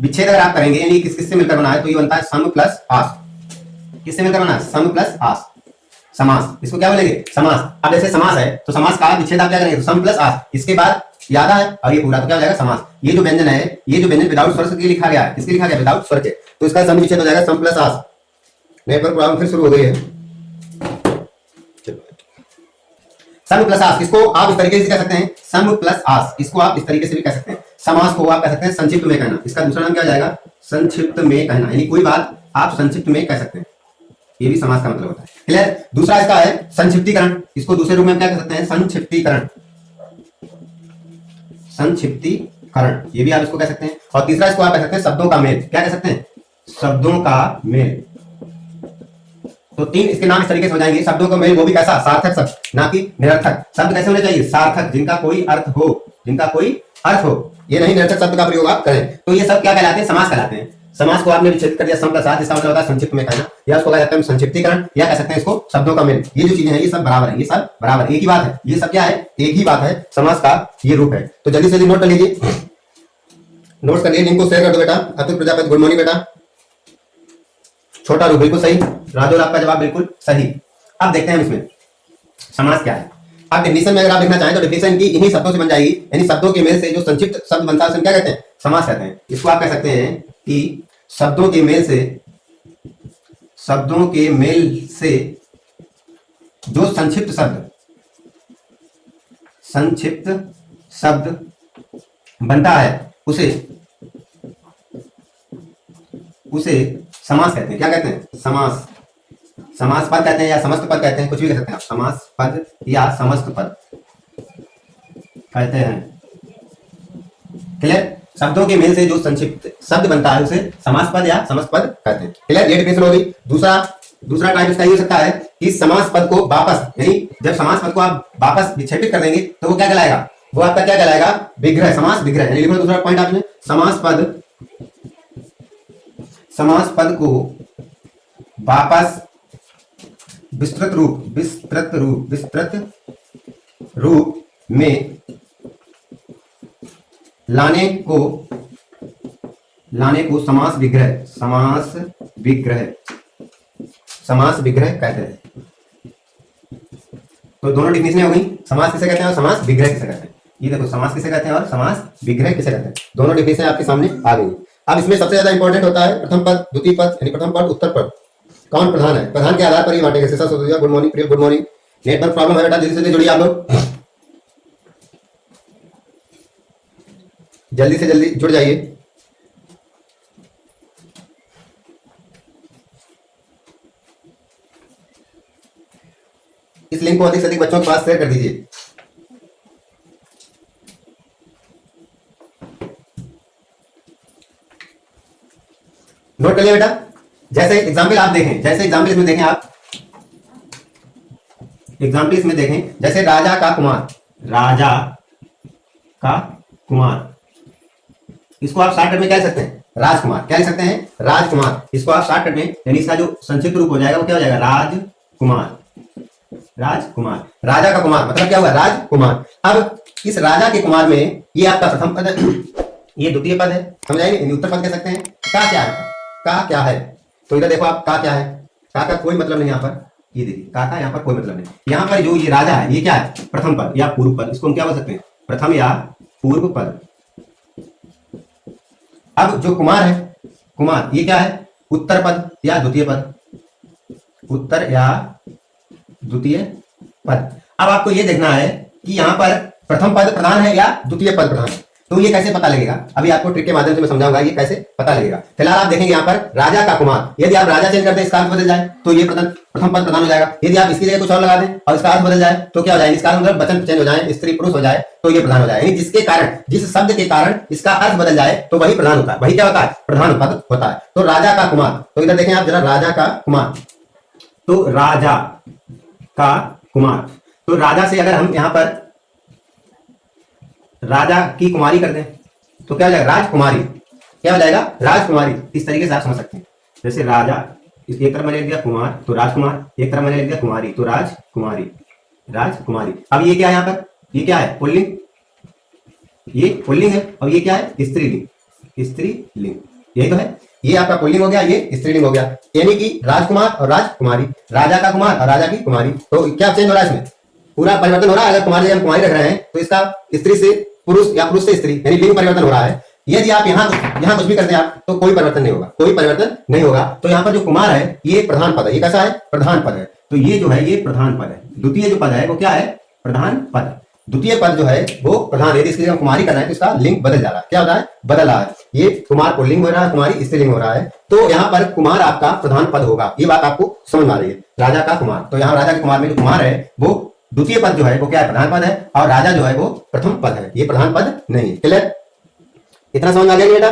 विच्छेद अगर आप करेंगे यानी किस किससे मिलकर बना है तो ये बनता है सम प्लस आस। किससे मिलकर बना है? सम प्लस आस, समास। इसको क्या बोलेंगे? समास। अब जैसे समास है तो समास का विच्छेद आप क्या करेंगे? तो सम प्लस आस, इसके बाद यादा है और ये पूरा तो क्या हो जाएगा? समास। ये जो व्यंजन है, ये जो व्यंजन विदाउट स्वर के लिखा गया है, किसके लिखा गया? विदाउट स्वर के, तो इसका सम विच्छेद हो जाएगा सम प्लस आस। नेटवर्क प्रॉब्लम फिर शुरू हो गई है। सम प्लस आस, इसको आप इस तरीके से कह सकते हैं सम प्लस आस, इसको आप इस तरीके से भी कह सकते हैं। समास को आप कह सकते हैं संक्षिप्त में कहना, इसका दूसरा नाम क्या हो जाएगा? संक्षिप्त में कहना, यानी कोई बात आप संक्षिप्त में कह सकते हैं, ये भी समास का मतलब होता है। क्लियर? दूसरा इसका है संक्षिप्तीकरण, इसको दूसरे रूप में क्या कह सकते हैं? संक्षिप्तीकरण, संक्षिप्तीकरण, ये भी आप इसको कह सकते हैं। और तीसरा इसको आप कह सकते हैं शब्दों का मेल, क्या कह सकते हैं? शब्दों का मेल। तो तीन इसके नाम इस तरीके से हो जाएंगे। शब्दों का मेल, वो भी कैसा? सार्थक शब्द, ना कि निरर्थक शब्द। कैसे होने चाहिए? सार्थक, जिनका कोई अर्थ हो, जिनका कोई अर्थ हो, ये नहीं निरर्थक शब्द का प्रयोग आप करें। तो ये सब क्या कहलाते हैं? समास कहलाते हैं। समास को आपने विच्छेद कर दिया सम प्लस आस, इसका मतलब होता है संक्षिप्त में कहना, या उसको कह सकते हैं संक्षिप्तीकरण, या कह सकते हैं इसको शब्दों का मेल। ये जो चीजें हैं ये सब बराबर है, ये सब बराबर, एक ही बात है, ये सब क्या है? एक ही बात है। समास का ये रूप है। तो जल्दी से जल्दी नोट कर लीजिए, नोट कर लीजिए, लिंक को शेयर कर दो बेटा। अतुल प्रजापति, गुड मॉर्निंग बेटा। छोटा रूप बिल्कुल सही, राजोल आपका जवाब बिल्कुल सही। अब देखते हैं हम इसमें समास क्या है। अब डेफिनेशन में अगर आप देखना चाहें तो डेफिनेशन की इन्हीं शब्दों से बन जाएगी, यानी शब्दों के मेल से जो संक्षिप्त शब्द बनता है उसे क्या कहते हैं? समास कहते हैं। इसको आप कह सकते हैं कि शब्दों के मेल से, शब्दों के मेल से जो संक्षिप्त शब्द बनता है उसे समास कहते हैं। क्या कहते हैं? समास। समास पद कहते हैं या समस्त पद कहते हैं, कुछ भी कह सकते हैं आप, समास पद या समस्त पद कहते हैं। क्लियर? शब्दों के मेल से जो संक्षिप्त शब्द बनता है उसे समास पद या समस्त पद कहते हैं। क्लियर? ये डेफिनेशन हो गई। दूसरा टाइप इसका ये हो सकता है कि समास पद को वापस, यानी जब समास पद को आप वापस विक्षेपित कर देंगे तो वो क्या कहलाएगा? वो आपका क्या कहलाएगा? विग्रह, समास विग्रह। यानी लिखो दूसरा पॉइंट आपने, समास पद को वापस विस्तृत रूप में लाने को समास विग्रह कहते हैं। तो दोनों डिफिनेशन हो गई। समास किसे कहते हैं और समास विग्रह किसे कहते हैं। ये देखो, समास किसे कहते हैं और समास विग्रह किसे कहते हैं, दोनों डिफिनेशन आपके सामने आ गई। अब इसमें सबसे ज्यादा इंपॉर्टेंट होता है प्रथम पद, द्वितीय पद, यानी प्रथम पद, उत्तर पद। कौन प्रधान है? प्रधान के आधार पर ही बांटेंगे। गुड मॉर्निंग प्रिय, गुड मॉर्निंग। नेटवर्क प्रॉब्लम है बेटा, जल्दी से जुड़िए आप लोग, जल्दी से जल्दी जुड़ जाइए। इस लिंक को अधिक से अधिक बच्चों के पास शेयर कर दीजिए। नोट कर लिया बेटा। जैसे एग्जाम्पल आप देखें, जैसे एग्जाम्पल इसमें देखें आप, एग्जाम्पल इसमें देखें, जैसे राजा का कुमार, इसको आप शॉर्टकट में क्या लिख सकते हैं? राजकुमार। क्या लिख सकते हैं? राजकुमार। इसको आप शॉर्टकट में, यानी इसका जो संक्षिप्त रूप हो जाएगा वो क्या हो जाएगा? राजकुमार। राजा का कुमार मतलब क्या हुआ? राजकुमार। अब इस राजा के कुमार में ये आपका प्रथम पद है, ये द्वितीय पद है, समझाइए। उत्तर पद कह सकते हैं। का क्या है? का क्या है? तो इधर देखो आप, का क्या है? का कोई मतलब नहीं यहाँ पर, ये देखिए का यहाँ पर कोई मतलब नहीं। यहाँ पर जो ये राजा है ये क्या है? प्रथम पद या पूर्व पद, इसको हम क्या बोल सकते हैं? प्रथम या पूर्व पद। अब जो कुमार है, कुमार ये क्या है? उत्तर पद या द्वितीय पद, उत्तर या द्वितीय पद। अब आपको ये देखना है कि यहाँ पर प्रथम पद प्रधान है या द्वितीय पद प्रधान है। तो ये कैसे पता लगेगा? अभी आपको ट्रिक के माध्यम से मैं समझाऊंगा ये कैसे पता लगेगा। फिलहाल आप देखेंगे यहाँ पर राजा का कुमार, यदि आप राजा चेंज करते हैं इसका अर्थ बदल जाए तो ये प्रथम पद प्रधान हो जाएगा। यदि आप इसकी जगह कुछ और लगा दें और इसका अर्थ बदल जाए तो क्या हो जाए? इसका मतलब वचन चेंज हो जाए, स्त्री पुरुष हो जाए तो ये प्रधान हो जाए। जिसके कारण, जिस शब्द के कारण इसका अर्थ बदल जाए तो वही प्रधान होता है, वही क्या होता है? प्रधान पद होता है। तो राजा का कुमार, तो इधर देखें आप जरा, राजा का कुमार, तो राजा का कुमार, तो राजा से अगर हम यहाँ पर राजा की कुमारी कर दें तो क्या हो जाएगा? राजकुमारी। क्या हो जाएगा? राजकुमारी। इस तरीके से आप समझ सकते हैं। जैसे राजा, एक तरफ मैंने लिख दिया कुमार तो राजकुमार, एक तरफ मैंने लिख दिया कुमारी तो राजकुमारी, राजकुमारी। अब ये क्या है? यहाँ पर ये क्या है? पुल्लिंग, ये पुल्लिंग है और ये क्या है? स्त्रीलिंग, स्त्रीलिंग, यही तो है। ये आपका पुल्लिंग हो गया, ये स्त्रीलिंग हो गया। यानी कि राजकुमार और राजकुमारी, राजा का कुमार और राजा की कुमारी। तो क्या चेंज हो रहा है इसमें? पूरा परिवर्तन हो रहा है। अगर कुमार जगह हम कुमारी रख रहे हैं तो इसका स्त्री से पुरुष या पुरुष से स्त्री यानी लिंग परिवर्तन हो रहा है। यदि आप यहाँ कुछ भी करते हैं आप तो कोई परिवर्तन नहीं होगा, कोई परिवर्तन नहीं होगा। तो यहाँ पर जो कुमार है ये प्रधान पद है। ये कैसा है? प्रधान पद है। तो ये जो है ये प्रधान पद है। द्वितीय जो पद है वो क्या है? प्रधान पद। द्वितीय पद जो है वो प्रधान। यदि इसकी जगह कुमारी करना है तो इसका लिंग बदल जा रहा है। क्या होता है? बदल रहा है। ये कुमार पुल्लिंग हो रहा है, कुमारी स्त्रीलिंग हो रहा है। तो यहाँ पर कुमार आपका प्रधान पद होगा। ये बात आपको समझ में आ रही है? राजा का कुमार, तो यहाँ राजा के कुमार में जो कुमार है वो द्वितीय पद जो है वो क्या है? प्रधान पद है। और राजा जो है वो प्रथम पद है, ये प्रधान पद नहीं है। क्लियर? इतना समझ आ गया बेटा?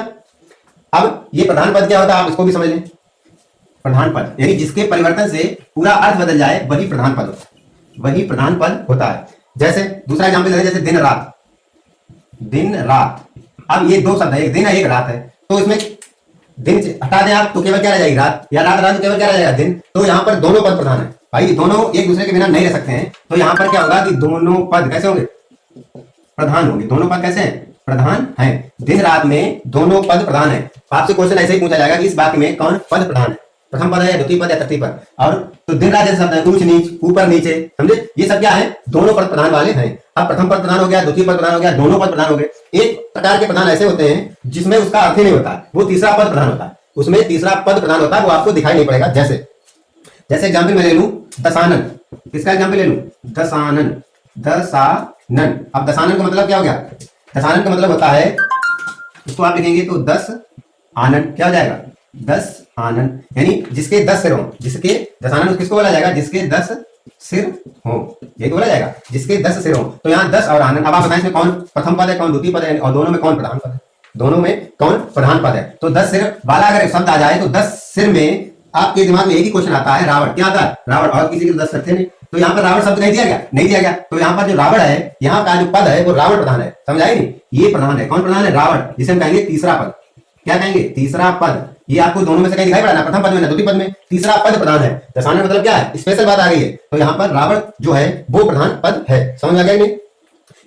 अब ये प्रधान पद क्या होता है आप इसको भी समझ लें। प्रधान पद यानी जिसके परिवर्तन से पूरा अर्थ बदल जाए वही प्रधान पद होता है, वही प्रधान पद होता है। जैसे दूसरा एग्जाम्पल है, जैसे दिन रात। दिन रात, अब ये दो शब्द है, एक दिन है एक रात है। तो इसमें दिन हटा दें आप तो केवल क्या रह जाएगी? रात। या रात रात केवल क्या रह जाएगा? दिन। तो यहाँ पर दोनों पद प्रधान है भाई, दोनों एक दूसरे के बिना नहीं रह सकते हैं। तो यहाँ पर क्या होगा कि दोनों पद कैसे होंगे? प्रधान होंगे। दोनों पद कैसे हैं? प्रधान है। दिन रात में दोनों पद प्रधान है। आपसे क्वेश्चन ऐसे ही पूछा जाएगा कि इस वाक्य में कौन पद प्रधान है? प्रथम पद है, द्वितीय पद या तृतीय पद? और तो दिन रात जैसे शब्द है, ऊंच नीच, ऊपर नीचे, समझे? ये सब क्या है? दोनों पद प्रधान वाले हैं। अब प्रथम पद प्रधान हो गया, द्वितीय पद प्रधान हो गया, दोनों पद प्रधान हो गए। एक प्रकार के प्रधान ऐसे होते हैं जिसमें उसका अर्थ ही नहीं होता, वो तीसरा पद प्रधान होता है। उसमें तीसरा पद प्रधान होता है, वो आपको दिखाई नहीं पड़ेगा। जैसे एग्जाम्पल में ले लूं दशानन। किसका एग्जाम्पल ले लूं? दशानन। दशानन। अब दशानन का मतलब क्या हो गया? दशानन का मतलब होता है, इसको आप लिखेंगे तो 10 आनन। क्या हो जाएगा? 10 आनन, यानी जिसके 10 सिर हो। जिसके दशानन किसको बोला जाएगा? जिसके 10 सिर हो, यही तो बोला जाएगा, जिसके 10 सिर हो। तो यहाँ 10 और आनन। अब आप बताएं इसमें कौन प्रथम पद है, कौन द्वितीय पद है, और दोनों में कौन प्रधान पद है? दोनों में कौन प्रधान पद है? तो 10 सिर वाला अगर शब्द आ जाए तो 10 सिर में आपके दिमाग में एक ही क्वेश्चन आता है, रावण। क्या आता है? रावण। और किसी के 10 सिर थे नहीं, तो यहाँ पर रावण शब्द नहीं दिया गया, नहीं दिया गया। तो यहाँ पर जो रावण है, यहाँ का जो पद है वो रावण प्रधान है। समझ आई नहीं? ये प्रधान है। कौन प्रधान है? रावण, जिसे हम कहेंगे तीसरा पद। क्या कहेंगे? तीसरा पद। ये आपको दोनों में से कहीं दिखाई पड़ा ना? प्रथम पद में ना द्वितीय पद में, तीसरा पद प्रधान है। दशानन मतलब क्या है? स्पेशल बात आ गई है। तो यहाँ पर रावण जो है वो प्रधान पद है। समझ आ गया नहीं?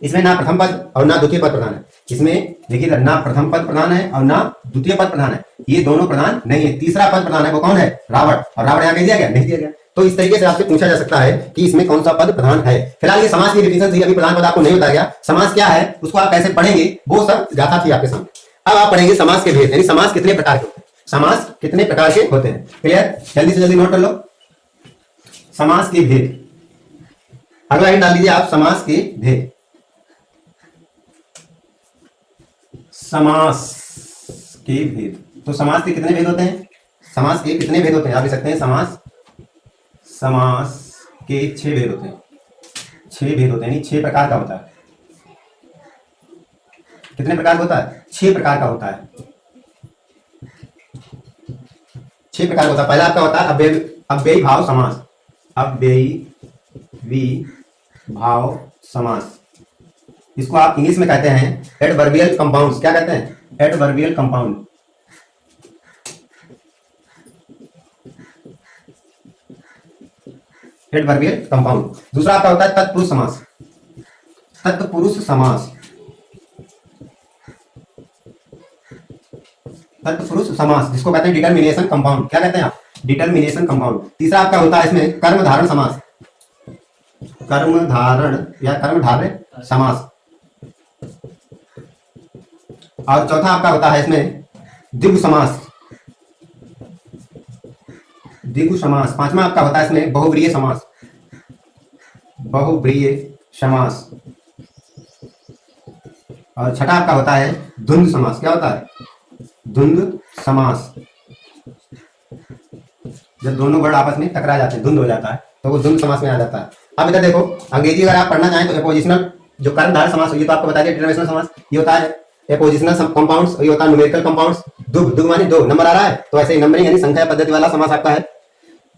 इसमें ना प्रथम पद और ना द्वितीय पद प्रधान है। इसमें देखिए ना प्रथम पद प्रधान है और ना द्वितीय पद प्रधान है, ये दोनों प्रधान नहीं है। तीसरा पद प्रधान है, वो कौन है? रावण। और रावण यहाँ कह दिया गया? नहीं दिया गया। तो इस तरीके से आपसे पूछा जा सकता है कि इसमें कौन सा पद प्रधान है। फिलहाल ये समास की डिफिनेशन थी, अभी प्रधान पद आपको नहीं बताया गया। समास क्या है उसको आप कैसे पढ़ेंगे वो सब गाथा थी आपके सामने। अब आप पढ़ेंगे समास के भेद, यानी समास कितने प्रकार के होते हैं। समास कितने प्रकार के होते हैं? क्लियर? जल्दी से जल्दी नोट कर लो। समास के भेद, अगला लाइन डाल दीजिए आप, समास के भेद। समास के भेद, तो समास के कितने भेद होते हैं? समास के कितने भेद होते हैं? आप लिख सकते हैं समास के 6 भेद होते हैं। 6 भेद होते हैं, यानी 6 प्रकार का होता है। कितने प्रकार का होता है? 6 प्रकार का होता है। 6 प्रकार का होता है। पहला आपका होता है अव्ययी भाव समास। अव्ययी भाव समास, इसको आप इंग्लिश में कहते हैं एडवर्बियल कंपाउंड्स। क्या कहते हैं? Adverbial compound. Adverbial compound. दूसरा आपका होता है तत्पुरुष समास। तत्पुरुष समास। तत्पुरुष समास जिसको कहते हैं डिटर्मिनेशन कंपाउंड। क्या कहते हैं आप? Determination compound. तीसरा आपका होता है इसमें कर्मधारण समास। कर्मधारण या कर्मधारय समास। और चौथा आपका होता है इसमें द्विगु समास। द्विगु समास। पांचवा आपका होता है इसमें बहुब्रीय समास। बहुब्रीय समास। और छठा आपका होता है द्वंद्व समास। क्या होता है? द्वंद्व समास। जब दोनों वर्ड आपस में टकरा जाते हैं, द्वंद्व हो जाता है, तो वो द्वंद्व समास में आ जाता है। अब इधर देखो, अंग्रेजी अगर आप पढ़ना चाहें तो एपोजिशनल जो कर्मधारय समास, ये तो आपको बता दिया। डिटर्मिनेशनल समास ये होता है एपोजिशनल कंपाउंड्स, ये होता है न्यूमेरिकल कंपाउंड्स। दुग माने 2 नंबर आ रहा है, तो ऐसे ही नंबरिंग यानी संख्या पद्धति वाला समास आपका है।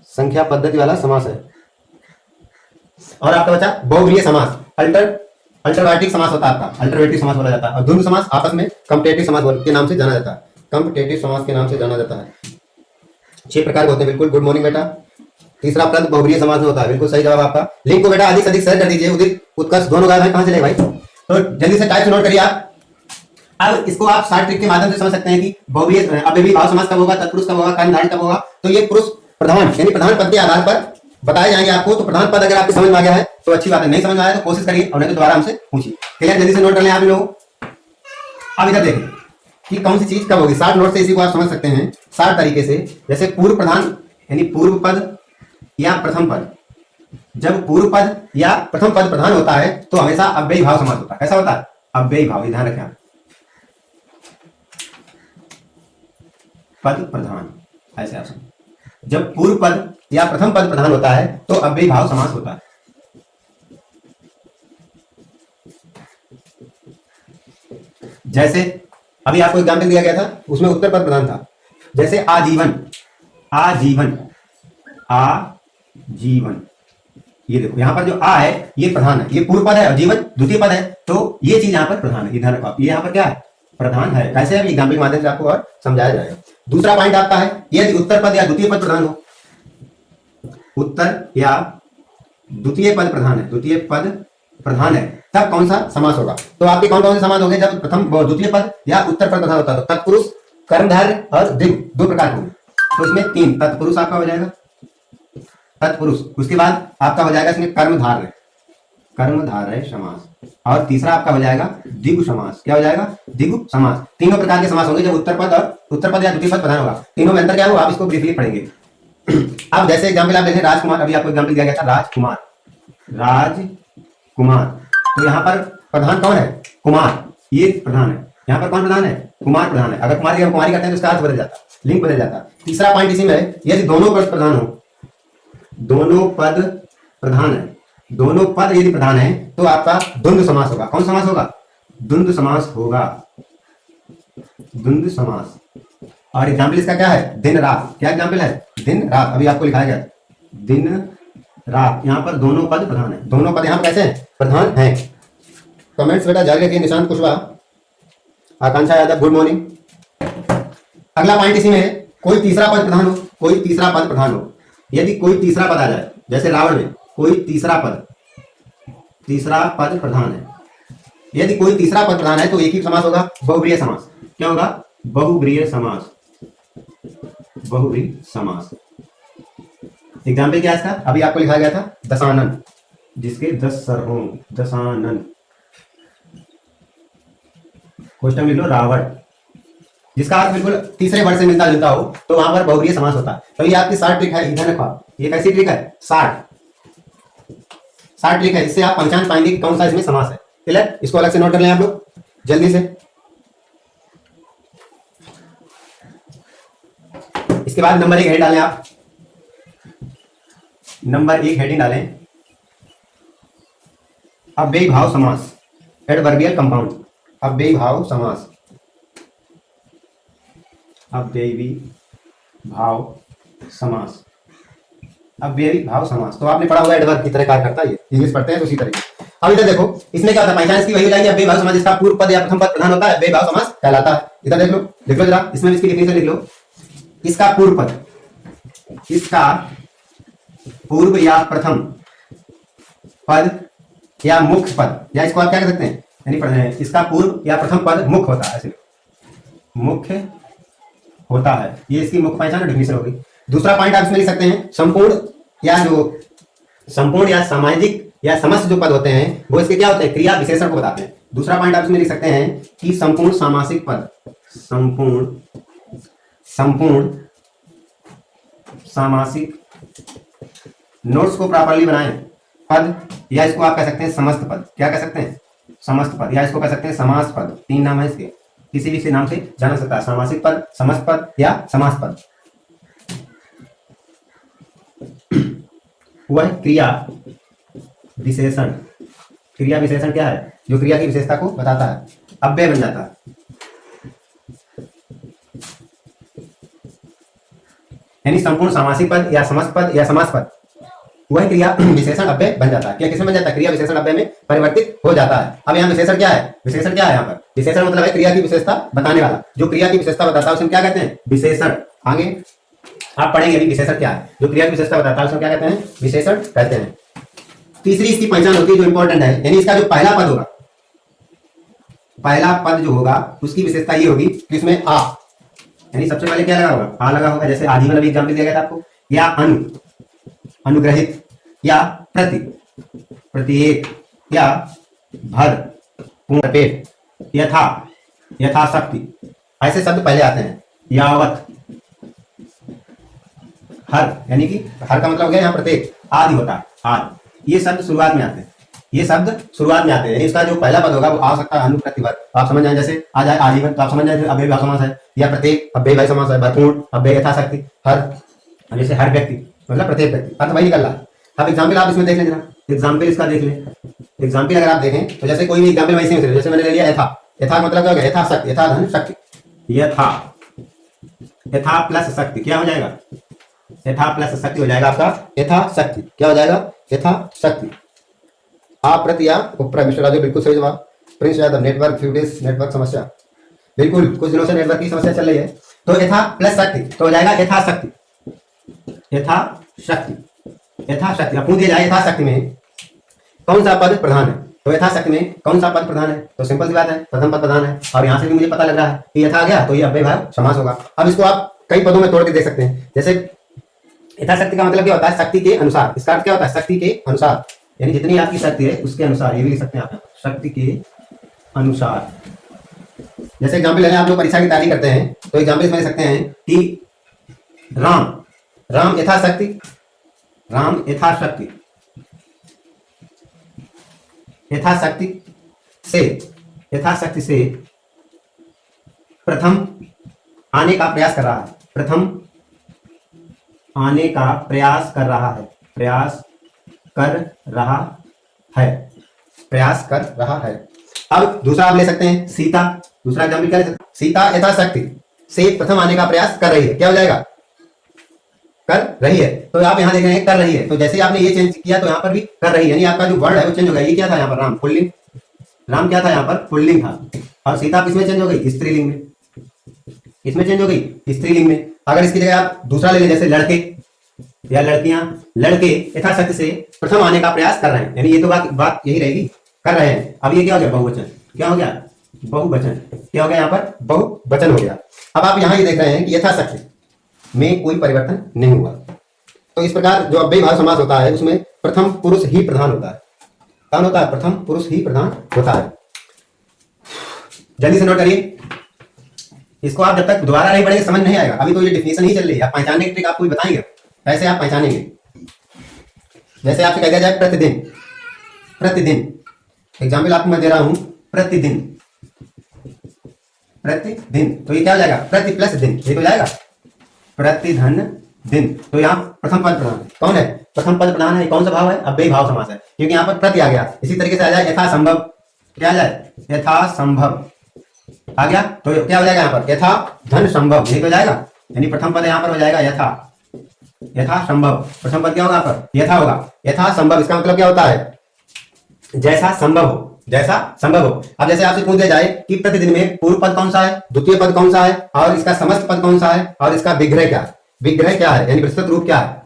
संख्या पद्धति वाला समास है। और आपका बचा बहुब्रीय समास। अल्टरनेटिव समास होता है आपका, अल्टरनेटिव समास बोला जाता है। और द्वंद्व समास आपस में कॉम्पिटिटिव समास के नाम से जाना जाता है। कॉम्पिटिटिव समास के नाम से जाना जाता है। 6 प्रकार के होते हैं। बिल्कुल गुड मॉर्निंग बेटा। तीसरा पद बहुब्रीय समास में होता है। बिल्कुल सही जवाब आपका। लिंक को बेटा अधिक से अधिक शेयर कर दीजिए। उदित उत्कर्ष दोनों गायब है, कहां चले भाई? तो जल्दी से टाइप से नोट करिए आप। अब इसको आप शॉर्ट ट्रिक के माध्यम से समझ सकते हैं कि बहुव्रीहि अव्ययी भाव समास कब होगा, तत्पुरुष कब होगा, कर्मधारय कब होगा। तो ये पुरुष प्रधान यानी प्रधान पद के आधार पर बताए जाएंगे आपको। तो प्रधान पद अगर आपको समझ में आ गया है तो अच्छी बात है, नहीं समझ में आया तो कोशिश करिए और नहीं तो दोबारा हमसे पूछिए। क्लियर, जल्दी से नोट कर लें आप लोग। अब इधर देखें कि कौन सी चीज कब होगी। शॉर्ट नोट से इसी को आप समझ सकते हैं शॉर्ट तरीके से। जैसे पूर्व प्रधान यानी पूर्व पद या प्रथम पद, जब पूर्व पद या प्रथम पद प्रधान होता है तो हमेशा अव्ययी भाव समास होता है। कैसा होता है? अव्ययी भाव, ध्यान रखें। पद प्रधान ऐसे आप समझ। जब पूर्व पद या प्रथम पद प्रधान होता है तो अव्ययी भाव समास होता है। जैसे अभी आपको एग्जाम्पल दिया गया था, उसमें उत्तर पद प्रधान था। जैसे आजीवन, आजीवन, आजीवन, ये देखो यहां पर जो आ है ये प्रधान है, ये पूर्व पद है और जीवन द्वितीय पद है, तो ये चीज यहां पर प्रधान है। इधर ये यहां पर क्या है? प्रधान है। कैसे है एग्जाम्पल के माध्यम से आपको और समझाया जाएगा। दूसरा पॉइंट आपका है यदि उत्तर पद या द्वितीय पद प्रधान हो, उत्तर या द्वितीय पद प्रधान है, द्वितीय पद प्रधान है, तब कौन सा समास होगा? तो आपके कौन कौन से समास होंगे? जब प्रथम द्वितीय पद या उत्तर पद प्रधान होता है तो तत्पुरुष, कर्मधारय और द्विगु दो प्रकार होंगे। तो इसमें तीन, तत्पुरुष आपका हो जाएगा, तत्पुरुष, उसके बाद आपका हो जाएगा इसमें कर्मधारय, कर्मधारय समास, और तीसरा आपका हो जाएगा द्विगु समास। क्या हो जाएगा? द्विगु समास। तीनों प्रकार के समास होंगे जब उत्तर पद या द्वितीय पद प्रधान होगा। तीनों में अंतर क्या हो आप इसको ब्रीफली पढ़ेंगे। अब जैसे एग्जाम्पल आप देखें राजकुमार, अभी आपको एग्जाम्पल दिया गया था राजकुमार, राजकुमार, तो यहाँ पर प्रधान कौन है? कुमार, ये प्रधान है। यहाँ पर कौन प्रधान है? कुमार प्रधान है। अगर कुमार की कुमारी करते हैं तो उसका अर्थ बदल जाता, लिंग बदल जाता। तीसरा पॉइंट इसी में है यदि दोनों पद प्रधान हो, दोनों पद प्रधान है, दोनों पद यदि प्रधान है तो आपका द्वंद्व समास होगा। कौन समास होगा? द्वंद्व समास होगा, द्वंद्व समास। और एग्जाम्पल इसका क्या है? दिन रात। क्या एग्जाम्पल है? दिन रात। अभी आपको लिखाया गया दिन रात, यहाँ पर दोनों पद प्रधान है। दोनों पद यहाँ पर कैसे हैं? प्रधान है। कमेंट्स बेटा जारी रखिए। निशांत कुशवाहा, आकांक्षा यादव, गुड मॉर्निंग। अगला पॉइंट इसी में है कोई तीसरा पद प्रधान हो, कोई तीसरा पद प्रधान हो। यदि कोई तीसरा पद आ जाए, जैसे रावण में कोई तीसरा पद प्रधान है, यदि कोई तीसरा पद प्रधान है तो एक ही समास होगा, बहुव्रीहि समास। क्या होगा? बहुव्रीहि समास, बहुव्रीहि समास। एग्जाम्पल क्या है इसका? अभी आपको लिखा गया था दशानन, जिसके 10 सर हों, दशानन। क्वेश्चन लिख लो रावण, जिसका अर्थ बिल्कुल तीसरे वर्ड से मिलता जुलता हो तो वहां पर बहुव्रीहि समास होता है। तो ये आपकी शॉर्ट ट्रिक है, इधर रखो। ये कैसी ट्रिक है? शॉर्ट ट्रिक है। इससे आप पहचान पाएंगे कि कौन सा इसमें समास है। क्लियर? इसको अलग से नोट कर लें आप लोग जल्दी से। इसके बाद नंबर 1 हेड डालें आप, नंबर 1 हेडिंग डालें अव्ययी भाव समास, एडवर्बियल कंपाउंड। अव्ययी भाव समास, अव्ययी भाव समास, अव्ययी भाव समास। तो आपने पढ़ा हुआ एडवर्ब की तरह कार्य करता है, ये इंग्लिश पढ़ते हैं तो उसी तरह। अब इधर देखो इसमें क्या होता है? पहचान इसकी वही हो जाएगी, अव्ययी भाव समास जिसका पूर्व पद या प्रथम पद प्रधान होता है अव्ययी भाव समास कहलाता है। इधर देख लो, लिख लो जरा, इसमें इसकी डेफिनेशन लिख लो। इसका पूर्व पद, इसका पूर्व या प्रथम पद या मुख्य पद, या इसको आप क्या कह सकते हैं? यानी इसका पूर्व या प्रथम पद मुख्य होता है, ऐसे मुख्य होता है। ये इसकी मुख्य पहचान और डेफिनेशन होगी। दूसरा पॉइंट आप इसमें लिख सकते हैं संपूर्ण या सामाजिक या समस्त जो पद होते हैं वो इसके क्या होते हैं? क्रिया विशेषण को बताते हैं। दूसरा पॉइंट आप इसमें लिख सकते हैं कि संपूर्ण सामासिक पद, संपूर्ण सामासिक, नोट्स को प्रॉपर्ली बनाएं, पद, या इसको आप कह सकते हैं समस्त पद। क्या कह सकते हैं? समस्त पद, या इसको कह सकते हैं समास पद। 3 नाम है इसके, किसी भी नाम से जाना सकता है, सामासिक पद, समस्त पद या समास पद। वह क्रिया विशेषण, क्रिया विशेषण क्या है? जो क्रिया की विशेषता को बताता है, अव्यय बन जाता है। यानी संपूर्ण सामासिक पद या समस्त पद या समास पद, वह क्रिया विशेषण अव्यय बन जाता है। क्या किसमें बन जाता है? क्रिया विशेषण अव्यय में परिवर्तित हो जाता है। अब यहाँ विशेषण क्या है? विशेषण क्या है? यहाँ पर विशेषण मतलब है क्रिया की विशेषता बताने वाला। जो क्रिया की विशेषता बताता है उसे क्या कहते हैं? विशेषण। आगे आप पढ़ेंगे अभी विशेषण क्या है। जो क्रिया की विशेषता बताता है उसे क्या कहते हैं? विशेषण कहते हैं। तीसरी इसकी पहचान होती है जो इंपॉर्टेंट है, यानी इसका जो पहला पद होगा, पहला पद जो होगा उसकी विशेषता ये होगी कि उसमें आ, यानी सबसे पहले क्या लगा होगा, आ लगा होगा। जैसे आजीवन अभी एग्जाम्पल दिया गया था आपको, या अनु, अनुग्रहित, या प्रति, प्रत्येक, या भर, पूर्ण पेट, यथा, यथाशक्ति, ऐसे शब्द पहले आते हैं। यावत, हर, यानी कि हर का मतलब हो गया यहाँ प्रत्येक, आदि होता है, आदि, ये शब्द शुरुआत में आते हैं, ये शब्द शुरुआत में आते हैं। यानी इसका जो पहला पद होगा वो आ सकता है अनुप्रतिपद, आप समझ जाए, जैसे आ जाए आजीवन तो आप समझ जाए अव्ययभाव समास है, या प्रत्येक अव्ययभाव समास है, भरपूर्ण, अव्यय, यथाशक्ति, हर, जैसे हर व्यक्ति मतलब प्रत्येक व्यक्ति, अर्थ वही निकल रहा है। अब एग्जाम्पल आप इसमें देख लें जरा, एग्जाम्पल इसका देख लें। एग्जाम्पल अगर आप देखें तो जैसे कोई भी एग्जाम्पल वैसे ही, जैसे मैंने ले लिया यथा, यथा मतलब क्या हो गया, यथाशक्ति, यथा धन शक्ति, यथा, यथा प्लस शक्ति क्या हो जाएगा, यथा प्लस शक्ति हो जाएगा आपका यथाशक्ति, क्या हो जाएगा, यथाशक्ति। आप्रति या उपरा, विश्वराजो बिल्कुल सही जवाब। Prince Yadav, network few days, network समस्या, बिल्कुल कुछ दिनों से नेटवर्क की समस्या चल रही है। तो यथा प्लस शक्ति तो हो जाएगा यथाशक्ति, यथाशक्ति, यथाशक्ति। अब पूछ दिया जाए यथाशक्ति में कौन सा पद प्रधान है, तो यथाशक्ति में कौन सा पद प्रधान है, तो सिंपल सी बात है प्रथम पद प्रधान है। और यहाँ से भी मुझे पता लग रहा है कि यथा आ गया तो ये अव्ययभाव समास होगा। अब इसको आप कई पदों में तोड़ के देख सकते हैं। जैसे यथाशक्ति का मतलब क्या होता है, शक्ति के अनुसार, इसका अर्थ क्या होता है, शक्ति के अनुसार, यानी जितनी आपकी शक्ति है उसके अनुसार, ये भी लिख सकते हैं आप, शक्ति के अनुसार। जैसे एग्जाम्पल लेने आप लोग परीक्षा की तैयारी करते हैं तो एग्जाम्पल इसमें ले सकते हैं कि राम, राम यथाशक्ति, राम यथाशक्ति, यथाशक्ति से, यथाशक्ति से प्रथम आने का प्रयास कर रहा है, प्रथम आने का प्रयास कर रहा है, प्रयास कर रहा है, प्रयास कर रहा है। अब दूसरा आप ले सकते हैं सीता, दूसरा एग्जाम्पल क्या ले सकते हैं, सीता यथाशक्ति से प्रथम आने का प्रयास कर रही है, क्या हो जाएगा, कर रही है। तो आप यहाँ देख रहे हैं कर रही है, तो जैसे आपने ये चेंज किया तो यहाँ पर भी कर रही है, यानी आपका जो वर्ड है वो चेंज हो गया। ये क्या था यहाँ पर, राम पुल्लिंग, राम क्या था यहाँ पर, पुल्लिंग था, और सीता किसमें चेंज हो गई, स्त्रीलिंग में, इसमें चेंज हो गई स्त्रीलिंग में। अगर इसकी जगह आप दूसरा ले लें, जैसे लड़के या लड़कियां, लड़के यथाशक्ति से प्रथम आने का प्रयास कर रहे हैं, यानी ये तो बात यही रहेगी, कर रहे हैं। अब ये क्या हो गया, बहुवचन, क्या हो गया, बहुवचन, क्या हो गया यहाँ पर, बहुवचन हो गया। अब आप यहाँ ये देख रहे हैं कि यथाशक्ति में कोई परिवर्तन नहीं हुआ। तो इस प्रकार जो अव्ययभाव समास होता है उसमें प्रथम पुरुष ही प्रधान होता है, कौन होता है, प्रथम पुरुष ही प्रधान होता है। जल्दी से नोट करिए, इसको आप जब तक दोबारा नहीं पढ़ेंगे समझ नहीं आएगा। अभी तो ये डिफिनेशन ही चल रही है, आप पहचानने की ट्रिक आपको बताएंगे कैसे आप पहचानेंगे। जैसे आपसे कह दिया जाए प्रतिदिन, प्रतिदिन, एग्जाम्पल आपको मैं दे रहा हूं प्रतिदिन, प्रतिदिन, तो ये क्या हो जाएगा, प्रति प्लस दिन, ये हो जाएगा प्रतिधन दिन। तो यहाँ प्रथम पद प्रधान कौन है, प्रथम पद प्रधान है, कौन सा भाव है, अव्ययी भाव समास है, क्योंकि यहाँ पर प्रति आ गया। इसी तरीके से आ जाए यथा संभव, क्या आ जाए, यथा संभव आ गया, तो क्या हो जाएगा यहाँ पर, यथा धन संभव, ये हो जाएगा, यानी प्रथम पद यहाँ पर हो जाएगा यथा, यथा संभव। प्रथम पद क्या होगा यहाँ पर, यथा होगा, यथा संभव। इसका मतलब क्या होता है, जैसा संभव हो, जैसा संभव हो। अब जैसे आपसे पूछ दिया जाए कि प्रतिदिन में पूर्व पद कौन सा है, द्वितीय पद कौन सा है, और इसका समस्त पद कौन सा है, और इसका विग्रह क्या है, विग्रह क्या है, यानी विस्तृत रूप क्या है।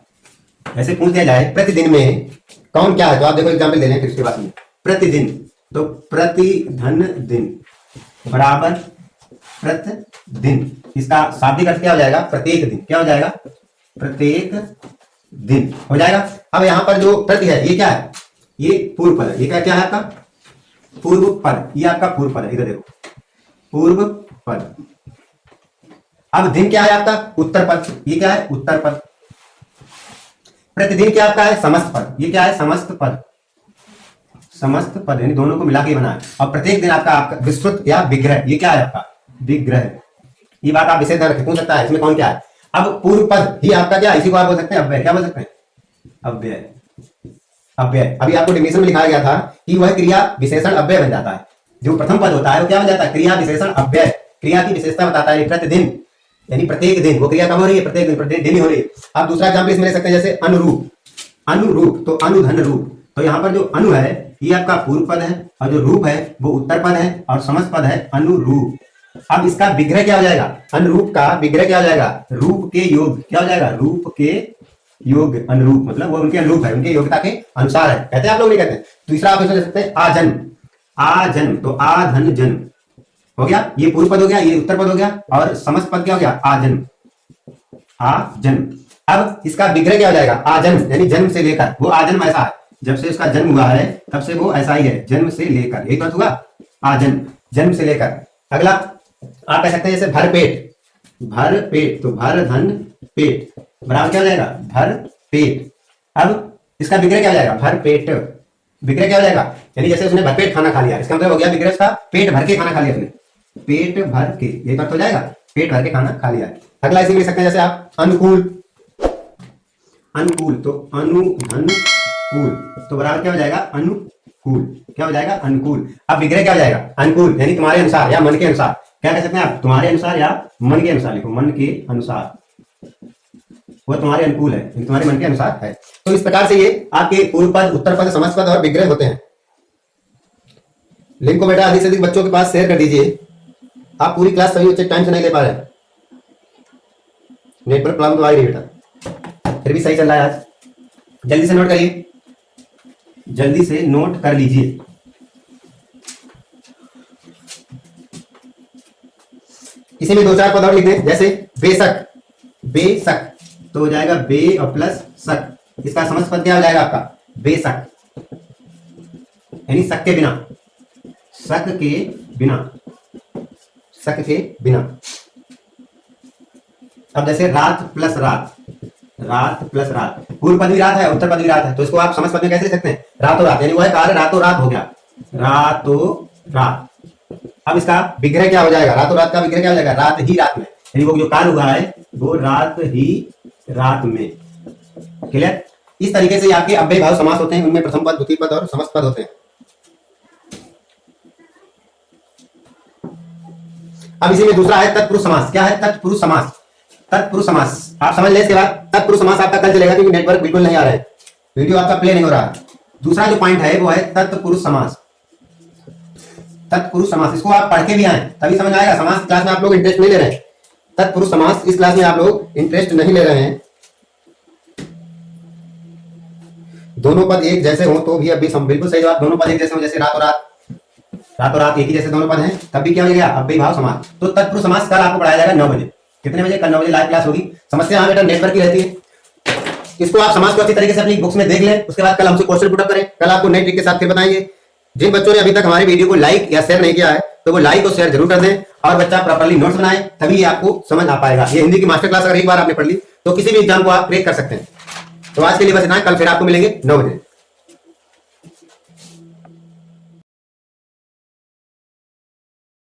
ऐसे पूछ दिया जाए प्रतिदिन में कौन क्या है, तो आप देखो एग्जाम्पल दे रहे हैं फिर उसके बाद में प्रतिदिन, तो प्रतिधन दिन बराबर प्रतिदिन, इसका शाब्दिक अर्थ क्या हो जाएगा, प्रत्येक दिन, क्या हो जाएगा, प्रत्येक दिन हो जाएगा। अब यहाँ पर जो प्रति है ये क्या है, ये पूर्व पद है, ये क्या है आपका पूर्व पद, ये आपका पूर्व पद है, इधर देखो पूर्व पद। अब दिन क्या है आपका उत्तर पद, ये क्या है उत्तर पद। प्रतिदिन क्या आपका है समस्त पद, ये क्या है समस्त पद, समस्त पद, यानी दोनों को मिला के बना है। और प्रत्येक दिन आपका विस्तृत या विग्रह, ये क्या है आपका विग्रह। ये बात आप विशेष ध्यान रखें, पूछ सकता है इसमें कौन क्या है। अब पूर्व पद ही आपका क्या, इसी को आप बोल सकते हैं अव्यय, क्या बोल सकते हैं अव्यय, अव्यय। अभी आपको डेफिनेशन में लिखाया गया था कि वह क्रिया विशेषण अव्यय बन जाता है। जो प्रथम पद होता है वो क्या बन जाता है, क्रिया विशेषण अव्यय, क्रिया की विशेषता बताता है। प्रतिदिन यानी प्रत्येक दिन, वो क्रिया कब हो रही है, प्रत्येक दिन, प्रत्येक दिन ही हो रही है। आप दूसरा एग्जाम्पल इसमें ले सकते हैं, जैसे अनुरूप, अनुरूप तो अनुधन रूप, तो यहाँ पर जो अनु है ये आपका पूर्व पद है, और जो रूप है वो उत्तर पद है, और समस्त पद है अनुरूप। अब इसका विग्रह क्या हो जाएगा, अनुरूप का विग्रह क्या हो जाएगा, रूप के योग, क्या हो जाएगा रूप के योग, अनुरूप मतलब वो उनके अनुरूप है, उनके योग्यता के अनुसार है, कहते हैं आप लोग नहीं कहते हैं। तीसरा आप इसमें ले सकते हैं आजन्म, आजन्म तो आधन जन्म, हो गया, ये पूर्व पद हो गया, ये उत्तर पद हो गया, और समस्त पद क्या हो गया, आजन्म, आजन्म। अब इसका विग्रह क्या हो जाएगा, आजन्म, यानी जन्म से लेकर, वो आजन्म ऐसा है, जब से उसका जन्म हुआ है तब से वो ऐसा ही है, जन्म से लेकर, यही बात हुआ, आजन्म, जन्म से लेकर। अगला आप कह सकते हैं जैसे भर पेट, भर पेट, तो भर धन पेट बराबर क्या हो जाएगा, भर पेट। अब इसका विग्रह क्या हो जाएगा, भर पेट, विग्रह क्या हो जाएगा, यानी जैसे उसने भरपेट खाना खा लिया, इसका मतलब हो गया विग्रह का पेट भर के खाना खा लिया उसने, पेट भर के, यही बात हो जाएगा, पेट भर के खाना खा लिया। अगला इसे लिख सकते हैं जैसे आप अनुकूल, अनुकूल, तो अनु धन कूल, तो बराबर क्या हो जाएगा, अनुकूल, क्या हो जाएगा, अनुकूल। अब विग्रह क्या हो जाएगा, अनुकूल, यानी तुम्हारे अनुसार या मन के अनुसार, क्या कह सकते हैं आप, तुम्हारे अनुसार या मन के अनुसार, लिखो मन के अनुसार, वो तुम्हारे अनुकूल है, तुम्हारे मन के अनुसार है। तो इस प्रकार से ये आपके पूर्व पद, उत्तर पद, समस्त पद और विग्रह होते हैं। लिंक को बेटा अधिक से अधिक बच्चों के पास शेयर कर दीजिए। आप पूरी क्लास सभी बच्चे टाइम से नहीं ले पा रहे, नेटवर्क प्रॉब्लम तो आ रही है बेटा, फिर भी सही चल रहा है आज। जल्दी से नोट करिए, जल्दी से नोट कर लीजिए। इसी में दो चार पद और लिख दें, जैसे बेशक, बेशक, तो हो जाएगा बे और प्लस शक, इसका समस्त पद क्या हो जाएगा आपका, बेशक, यानी शक के बिना, शक के बिना, शक के बिना। अब जैसे रात प्लस रात, रात प्लस रात, पूर्व पद भी रात है, उत्तर पद भी रात है, तो इसको आप समस्त पद में कैसे लिख सकते हैं, रातों रात, यानी वो है कार्य रातों रात हो गया, रातों रात। अब इसका विग्रह क्या हो जाएगा, रातों रात का विग्रह क्या हो जाएगा, रात ही रात में, यानी वो जो कार्य हुआ है वो रात ही रात में। क्लियर। इस तरीके से आपके अव्यय भाव समास होते हैं, उनमें प्रथम पद, द्वितीय पद और समस्त पद होते हैं। अब इसी में दूसरा है तत्पुरुष समास। क्या है तत्पुरुष समास, तत्पुरुष समास आप समझ लें। इसके बाद तत्पुरुष समास आपका कल चलेगा क्योंकि नेटवर्क बिल्कुल नहीं आ रहा है, वीडियो आपका प्ले नहीं हो रहा। दूसरा जो पॉइंट है वो है तत्पुरुष समास, तत्पुरुष समास, इसको आप पढ़ के भी आए तभी समझ आएगा। समास क्लास में आप लोग इंटरेस्ट नहीं ले रहे हैं, तत्पुरुष समास इस क्लास में आप लोग इंटरेस्ट नहीं ले रहे हैं। दोनों पद एक जैसे हो तो भी अभी बिल्कुल सही जवाब, दोनों पद एक जैसे हो, जैसे रातों रात, रातों रात एक ही जैसे दोनों पद हैं, तब भी क्या हो जाएगा अव्यय भाव समास। तो तत्पुरुष समास कल आपको पढ़ाया जाएगा 9 बजे। कितने बजे? कल 9 बजे लाइव क्लास होगी। समस्या हाँ बेटा नेटवर्क की रहती है, इसको आप समास को अच्छी तरीके से अपनी बुक्स में देख लें, उसके बाद कल हमसे क्वेश्चन पुट अप करें, कल आपको नई ट्रिक के साथ फिर बताएंगे। जिन बच्चों ने अभी तक हमारे वीडियो को लाइक या शेयर नहीं किया है तो वो लाइक और शेयर जरूर कर दें, और बच्चा प्रॉपर्ली नोट्स बनाए, तभी ये आपको समझ आ पाएगा। ये हिंदी की मास्टर क्लास अगर एक बार आपने पढ़ ली तो किसी भी एग्जाम को आप क्रैक कर सकते हैं। तो आज के लिए बस इतना है, कल फिर आपको मिलेंगे 9 बजे।